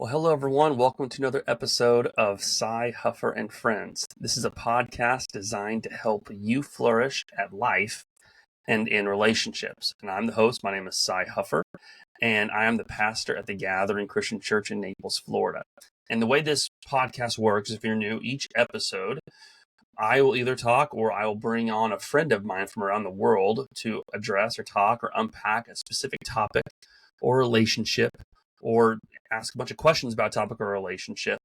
Well, hello everyone. Welcome to another episode of Huffer and Friends. This is a podcast designed to help you flourish at life and in relationships. And I'm the host. My name is Huffer, and I am the pastor at the Gathering Christian Church in Naples, Florida. And the way this podcast works, if you're new, each episode, I will either talk or I will bring on a friend of mine from around the world to address or talk or unpack a specific topic or relationship, or ask a bunch of questions about a topic or relationship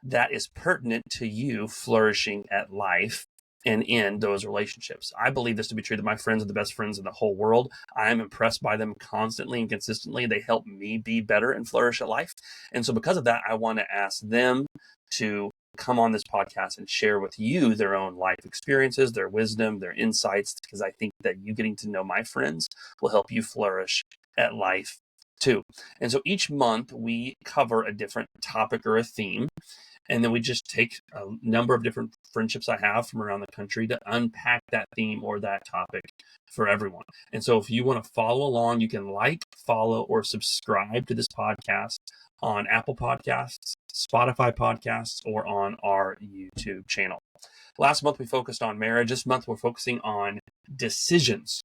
that is pertinent to you flourishing at life and in those relationships. I believe this to be true, that my friends are the best friends in the whole world. I am impressed by them constantly and consistently. They help me be better and flourish at life. And so because of that, I want to ask them to come on this podcast and share with you their own life experiences, their wisdom, their insights, because I think that you getting to know my friends will help you flourish at life too. And so each month we cover a different topic or a theme, and then we just take a number of different friendships I have from around the country to unpack that theme or that topic for everyone. And so if you want to follow along, you can like, follow, or subscribe to this podcast on Apple Podcasts, Spotify Podcasts, or on our YouTube channel. Last month we focused on marriage. This month we're focusing on decisions.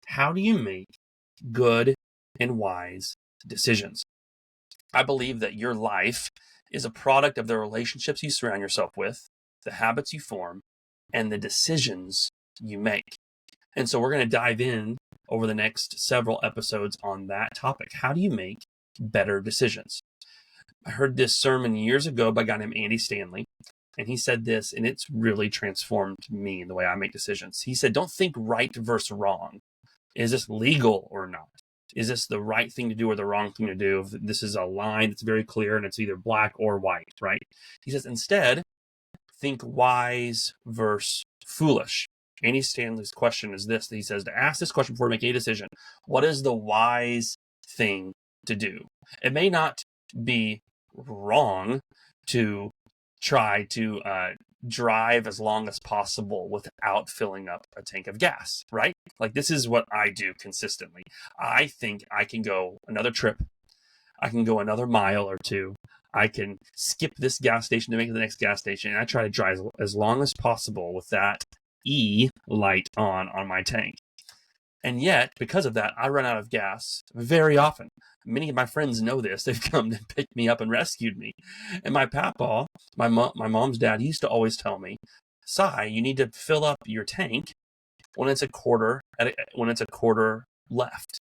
How do you make good and wise decisions? I believe that your life is a product of the relationships you surround yourself with, the habits you form, and the decisions you make. And so we're going to dive in over the next several episodes on that topic. How do you make better decisions? I heard this sermon years ago by a guy named Andy Stanley, and he said this, and it's really transformed me in the way I make decisions. He said, don't think right versus wrong. Is this legal or not? Is this the right thing to do or the wrong thing to do? If this is a line that's very clear and it's either black or white, right? He says, instead, think wise versus foolish. Andy Stanley's question is this. He says, to ask this question before making a decision, what is the wise thing to do? It may not be wrong to try to drive as long as possible without filling up a tank of gas, right? Like, this is what I do consistently. I think I can go another trip. I can go another mile or two. I can skip this gas station to make it to the next gas station. And I try to drive as long as possible with that E light on my tank. And yet, because of that, I run out of gas very often. Many of my friends know this. They've come to pick me up and rescued me. And my papa, my mom's dad, he used to always tell me, you need to fill up your tank when it's a quarter left,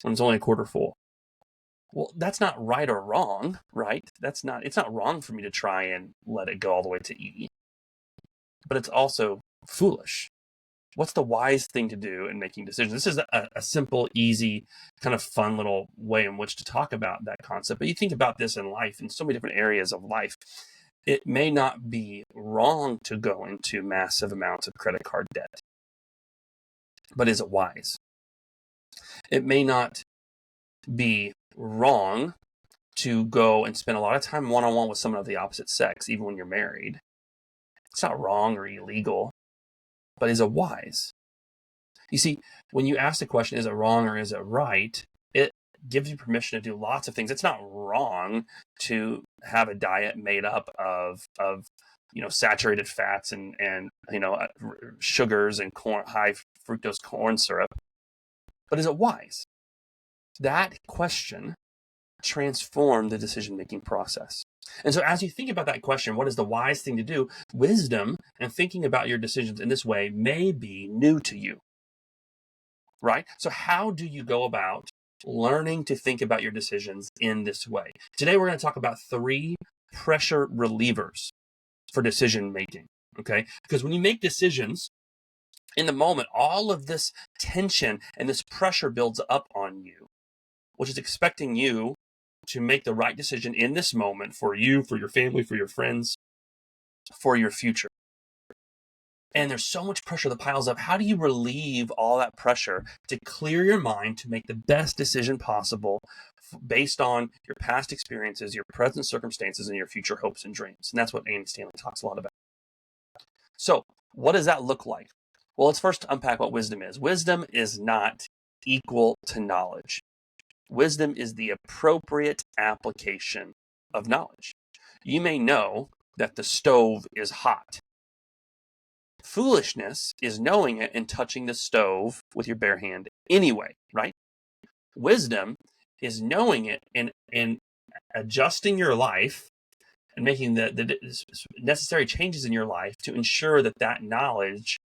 when it's only a quarter full. Well, that's not right or wrong, right? It's not wrong for me to try and let it go all the way to E, but it's also foolish. What's the wise thing to do in making decisions? This is a simple, easy, kind of fun little way in which to talk about that concept. But you think about this in life, in so many different areas of life. It may not be wrong to go into massive amounts of credit card debt, but is it wise? It may not be wrong to go and spend a lot of time one-on-one with someone of the opposite sex, even when you're married. It's not wrong or illegal, but is it wise? You see, when you ask the question, is it wrong or is it right, it gives you permission to do lots of things. It's not wrong to have a diet made up of saturated fats and sugars and high fructose corn syrup. But is it wise? That question transformed the decision-making process. And so as you think about that question, what is the wise thing to do? Wisdom and thinking about your decisions in this way may be new to you, right? So how do you go about learning to think about your decisions in this way? Today, we're going to talk about 3 pressure relievers for decision making, okay? Because when you make decisions in the moment, all of this tension and this pressure builds up on you, which is expecting you to make the right decision in this moment for you, for your family, for your friends, for your future. And there's so much pressure that piles up. How do you relieve all that pressure to clear your mind to make the best decision possible based on your past experiences, your present circumstances, and your future hopes and dreams? And that's what Andy Stanley talks a lot about. So what does that look like? Well, let's first unpack what wisdom is. Wisdom is not equal to knowledge. Wisdom is the appropriate application of knowledge. You may know that the stove is hot. Foolishness is knowing it and touching the stove with your bare hand anyway, right? Wisdom is knowing it and adjusting your life and making the necessary changes in your life to ensure that that knowledge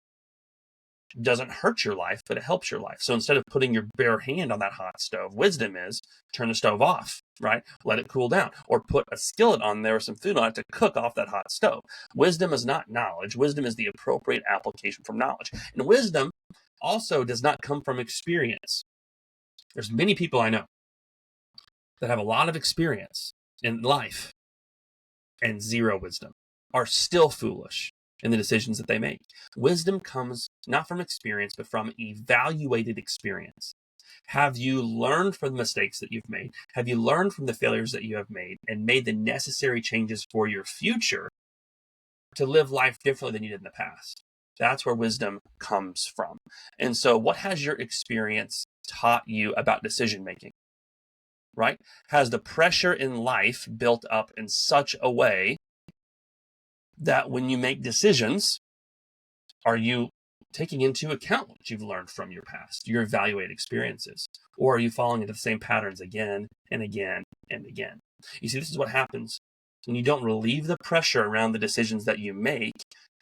doesn't hurt your life, but it helps your life. So instead of putting your bare hand on that hot stove, wisdom is turn the stove off, right? Let it cool down, or put a skillet on there or some food on it to cook off that hot stove. Wisdom is not knowledge. Wisdom is the appropriate application from knowledge. And wisdom also does not come from experience. There's many people I know that have a lot of experience in life and zero wisdom, are still foolish in the decisions that they make. Wisdom comes not from experience, but from evaluated experience. Have you learned from the mistakes that you've made? Have you learned from the failures that you have made and made the necessary changes for your future to live life differently than you did in the past? That's where wisdom comes from. And so what has your experience taught you about decision making? Right? Has the pressure in life built up in such a way that when you make decisions, are you taking into account what you've learned from your past, your evaluated experiences? Or are you falling into the same patterns again and again and again? You see, this is what happens when you don't relieve the pressure around the decisions that you make.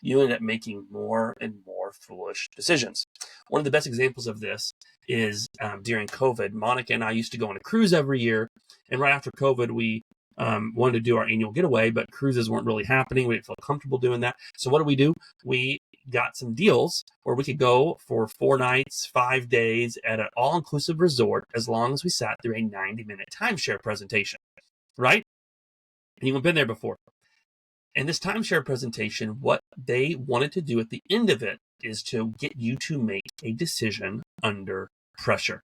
You end up making more and more foolish decisions. One of the best examples of this is during COVID. Monica and I used to go on a cruise every year. And right after COVID, we wanted to do our annual getaway, but cruises weren't really happening. We didn't feel comfortable doing that. So what do? We got some deals where we could go for 4 nights, 5 days at an all-inclusive resort as long as we sat through a 90-minute timeshare presentation, right? Anyone been there before? And this timeshare presentation, what they wanted to do at the end of it is to get you to make a decision under pressure.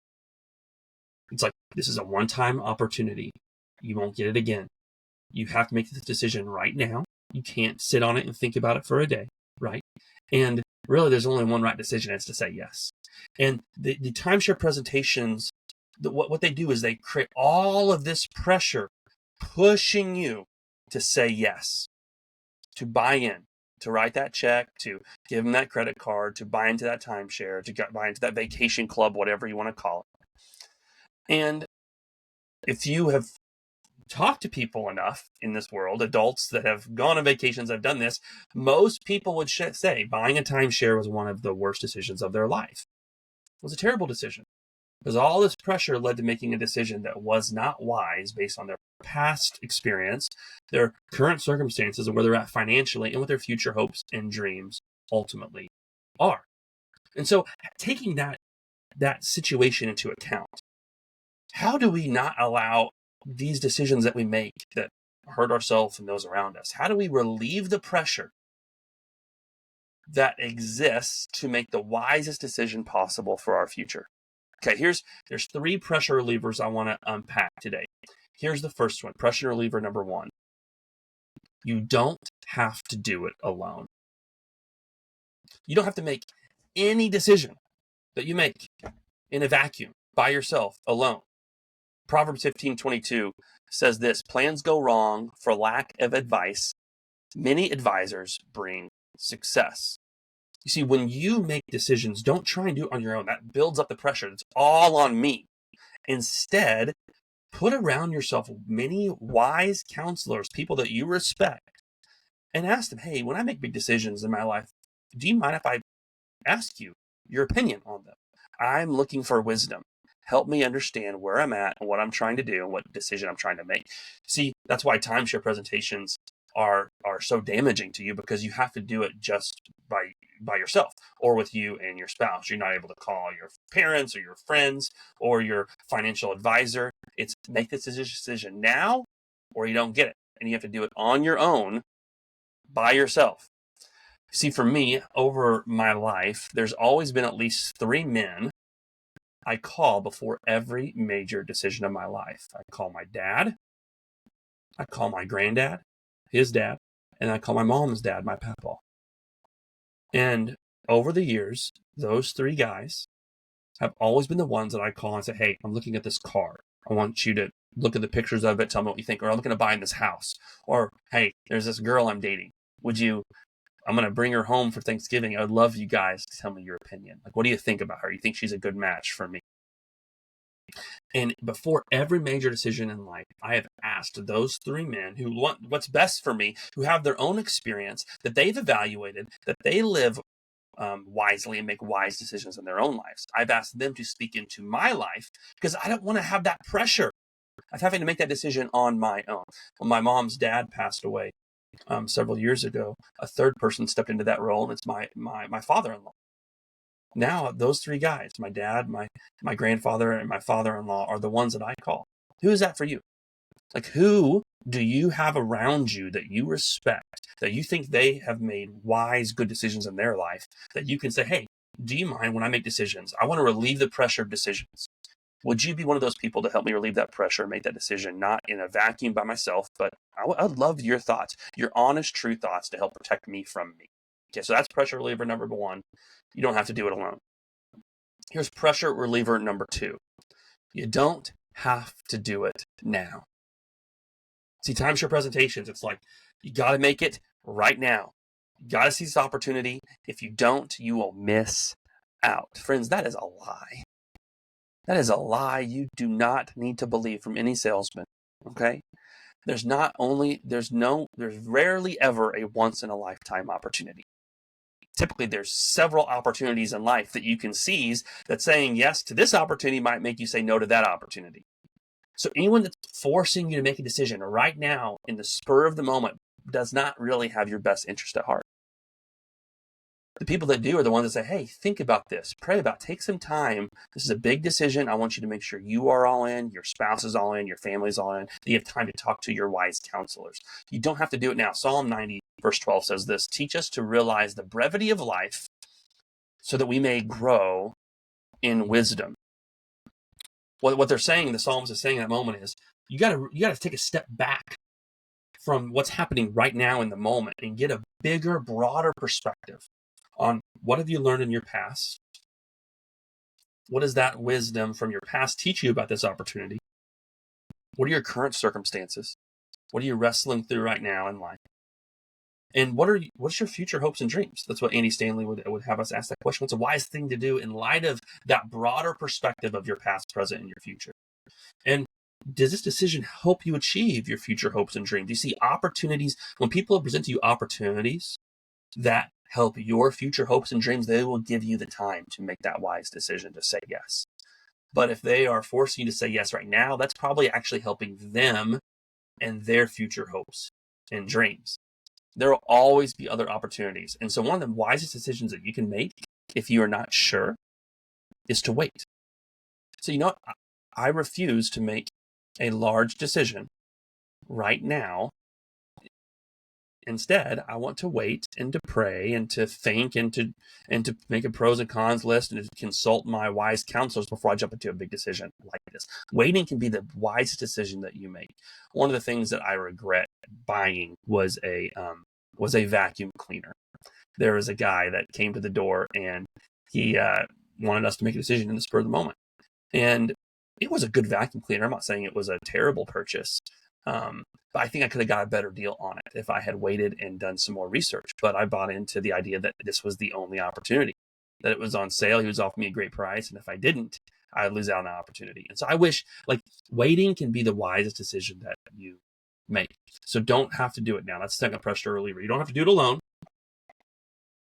It's like, this is a one-time opportunity. You won't get it again. You have to make this decision right now. You can't sit on it and think about it for a day, right? And really, there's only one right decision, it's to say yes. And the timeshare presentations, what they do is they create all of this pressure, pushing you to say yes, to buy in, to write that check, to give them that credit card, to buy into that timeshare, to buy into that vacation club, whatever you want to call it. And if you have talked to people enough in this world, adults that have gone on vacations, have done this, most people would say buying a timeshare was one of the worst decisions of their life. It was a terrible decision because all this pressure led to making a decision that was not wise based on their past experience, their current circumstances, and where they're at financially, and what their future hopes and dreams ultimately are. And so taking that situation into account, how do we not allow these decisions that we make that hurt ourselves and those around us? How do we relieve the pressure that exists to make the wisest decision possible for our future? Okay, there's 3 pressure relievers I want to unpack today. Here's the first one, pressure reliever number 1. You don't have to do it alone. You don't have to make any decision that you make in a vacuum by yourself alone. Proverbs 15:22 says this: plans go wrong for lack of advice. Many advisors bring success. You see, when you make decisions, don't try and do it on your own. That builds up the pressure. It's all on me. Instead, put around yourself many wise counselors, people that you respect, and ask them, hey, when I make big decisions in my life, do you mind if I ask you your opinion on them? I'm looking for wisdom. Help me understand where I'm at and what I'm trying to do and what decision I'm trying to make. See, that's why timeshare presentations are so damaging to you, because you have to do it just by yourself or with you and your spouse. You're not able to call your parents or your friends or your financial advisor. It's make this decision now or you don't get it. And you have to do it on your own by yourself. See, for me, over my life, there's always been at least 3 men I call before every major decision of my life. I call my dad, I call my granddad, his dad, and I call my mom's dad, my papa. And over the years, those 3 guys have always been the ones that I call and say, hey, I'm looking at this car. I want you to look at the pictures of it, tell me what you think. Or I'm looking to buy in this house. Or, hey, there's this girl I'm dating. I'm going to bring her home for Thanksgiving. I would love you guys to tell me your opinion. Like, what do you think about her? You think she's a good match for me? And before every major decision in life, I have asked those three men who want what's best for me, who have their own experience, that they've evaluated, that they live wisely and make wise decisions in their own lives. I've asked them to speak into my life because I don't want to have that pressure of having to make that decision on my own. When my mom's dad passed away several years ago, a third person stepped into that role, and it's my father-in-law. Now, those three guys, my dad, my grandfather, and my father-in-law, are the ones that I call. Who is that for you? Like, who do you have around you that you respect, that you think they have made wise, good decisions in their life, that you can say, hey, do you mind when I make decisions? I want to relieve the pressure of decisions. Would you be one of those people to help me relieve that pressure and make that decision, not in a vacuum by myself, but I'd love your thoughts, your honest, true thoughts to help protect me from me. Okay, so that's pressure reliever number one. You don't have to do it alone. Here's pressure reliever number two. You don't have to do it now. See, timeshare presentations, it's like, you got to make it right now. You got to seize this opportunity. If you don't, you will miss out. Friends, that is a lie. That is a lie you do not need to believe from any salesman, okay? There's rarely ever a once in a lifetime opportunity. Typically, there's several opportunities in life that you can seize, that saying yes to this opportunity might make you say no to that opportunity. So anyone that's forcing you to make a decision right now in the spur of the moment does not really have your best interest at heart. The people that do are the ones that say, hey, think about this, pray about it, take some time. This is a big decision. I want you to make sure you are all in, your spouse is all in, your family's all in, that you have time to talk to your wise counselors. You don't have to do it now. Psalm 90, verse 12 says this, teach us to realize the brevity of life so that we may grow in wisdom. What they're saying, the psalmist is saying in that moment is, you got to take a step back from what's happening right now in the moment and get a bigger, broader perspective on what have you learned in your past? What does that wisdom from your past teach you about this opportunity? What are your current circumstances? What are you wrestling through right now in life? And what's your future hopes and dreams? That's what Andy Stanley would have us ask that question. What's a wise thing to do in light of that broader perspective of your past, present, and your future? And does this decision help you achieve your future hopes and dreams? Do you see opportunities? When people present to you opportunities that help your future hopes and dreams, they will give you the time to make that wise decision to say yes. But if they are forcing you to say yes right now, that's probably actually helping them and their future hopes and dreams. There will always be other opportunities. And so one of the wisest decisions that you can make if you are not sure is to wait. So, you know what? I refuse to make a large decision right now. Instead, I want to wait and to pray and to think and to make a pros and cons list and to consult my wise counselors before I jump into a big decision like this. Waiting can be the wisest decision that you make. One of the things that I regret buying was a vacuum cleaner. There was a guy that came to the door and he wanted us to make a decision in the spur of the moment. And it was a good vacuum cleaner. I'm not saying it was a terrible purchase. But I think I could have got a better deal on it if I had waited and done some more research. But I bought into the idea that this was the only opportunity, that it was on sale. He was offering me a great price. And if I didn't, I would lose out on that opportunity. And so I wish, waiting can be the wisest decision that you make. So don't have to do it now. That's the second pressure reliever. You don't have to do it alone.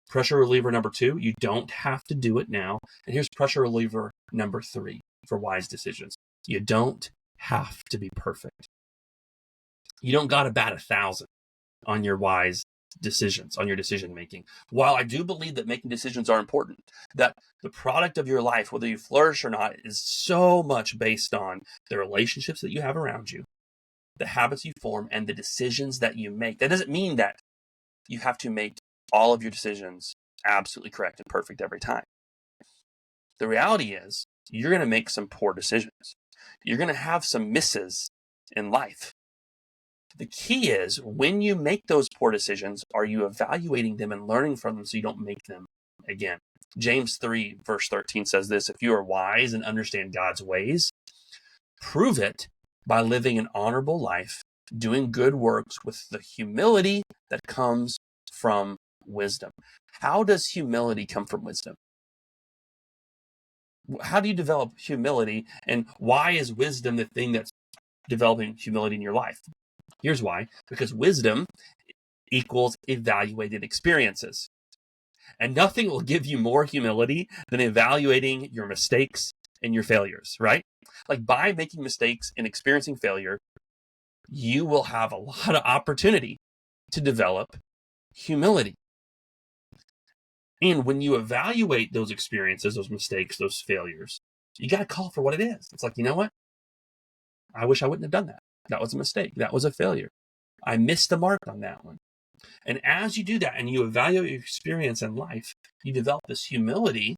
Pressure reliever number two, you don't have to do it now. And here's pressure reliever number three for wise decisions. You don't have to be perfect. You don't got to bat 1,000 on your wise decisions, on your decision making. While I do believe that making decisions are important, that the product of your life, whether you flourish or not, is so much based on the relationships that you have around you, the habits you form, and the decisions that you make. That doesn't mean that you have to make all of your decisions absolutely correct and perfect every time. The reality is you're going to make some poor decisions. You're going to have some misses in life. The key is when you make those poor decisions, are you evaluating them and learning from them so you don't make them again? James 3 verse 13 says this, if you are wise and understand God's ways, prove it by living an honorable life, doing good works with the humility that comes from wisdom. How does humility come from wisdom? How do you develop humility, and why is wisdom the thing that's developing humility in your life? Here's why. Because wisdom equals evaluated experiences. And nothing will give you more humility than evaluating your mistakes and your failures, right? Like by making mistakes and experiencing failure, you will have a lot of opportunity to develop humility. And when you evaluate those experiences, those mistakes, those failures, you got to call for what it is. It's like, you know what? I wish I wouldn't have done that. That was a mistake. That was a failure. I missed the mark on that one. And as you do that and you evaluate your experience in life, you develop this humility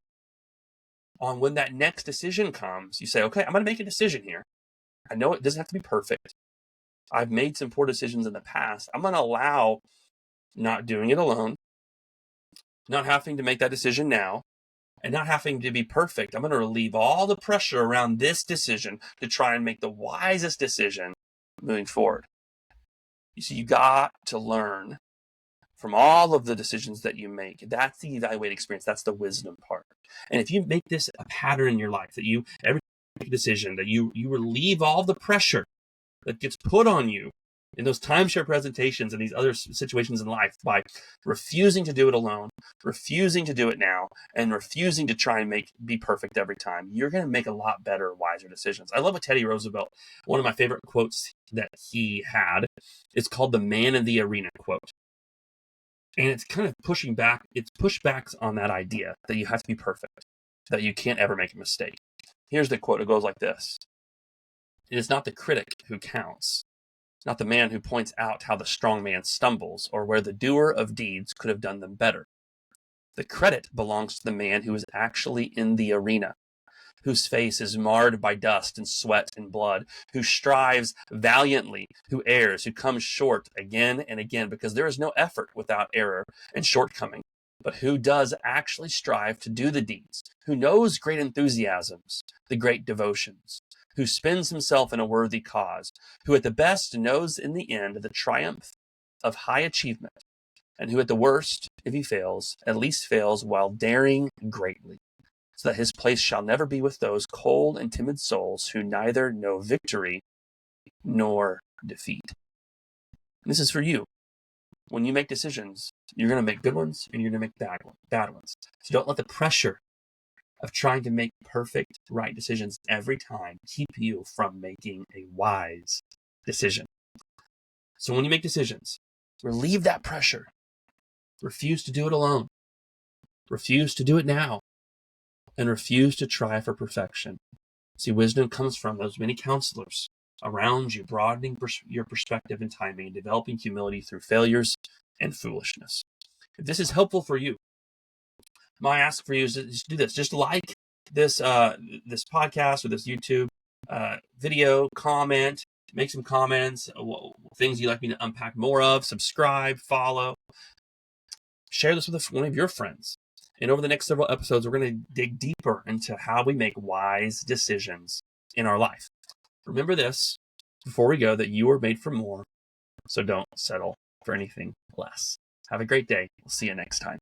on when that next decision comes. You say, okay, I'm going to make a decision here. I know it doesn't have to be perfect. I've made some poor decisions in the past. I'm going to allow not doing it alone, not having to make that decision now, and not having to be perfect. I'm going to relieve all the pressure around this decision to try and make the wisest decision moving forward. You see, you got to learn from all of the decisions that you make. That's the evaluate experience. That's the wisdom part. And if you make this a pattern in your life, that you every decision that you relieve all the pressure that gets put on you in those timeshare presentations and these other situations in life by refusing to do it alone, refusing to do it now, and refusing to try and be perfect every time, you're going to make a lot better, wiser decisions. I love what Teddy Roosevelt, one of my favorite quotes that he had, it's called the man in the arena quote. And it's kind of it's pushbacks on that idea that you have to be perfect, that you can't ever make a mistake. Here's the quote. It goes like this. It is not the critic who counts, not the man who points out how the strong man stumbles or where the doer of deeds could have done them better. The credit belongs to the man who is actually in the arena, whose face is marred by dust and sweat and blood, who strives valiantly, who errs, who comes short again and again, because there is no effort without error and shortcoming, but who does actually strive to do the deeds, who knows great enthusiasms, the great devotions, who spends himself in a worthy cause, who at the best knows in the end the triumph of high achievement, and who at the worst, if he fails, at least fails while daring greatly, so that his place shall never be with those cold and timid souls who neither know victory nor defeat. And this is for you. When you make decisions, you're going to make good ones and you're going to make bad ones. So don't let the pressure of trying to make perfect, right decisions every time keep you from making a wise decision. So when you make decisions, relieve that pressure. Refuse to do it alone. Refuse to do it now. And refuse to try for perfection. See, wisdom comes from those many counselors around you, broadening your perspective and timing, and developing humility through failures and foolishness. If this is helpful for you, my ask for you is to do this. Just like this podcast or this YouTube video, comment, make some comments, things you'd like me to unpack more of, subscribe, follow. Share this with one of your friends. And over the next several episodes, we're going to dig deeper into how we make wise decisions in our life. Remember this, before we go, that you are made for more, so don't settle for anything less. Have a great day. We'll see you next time.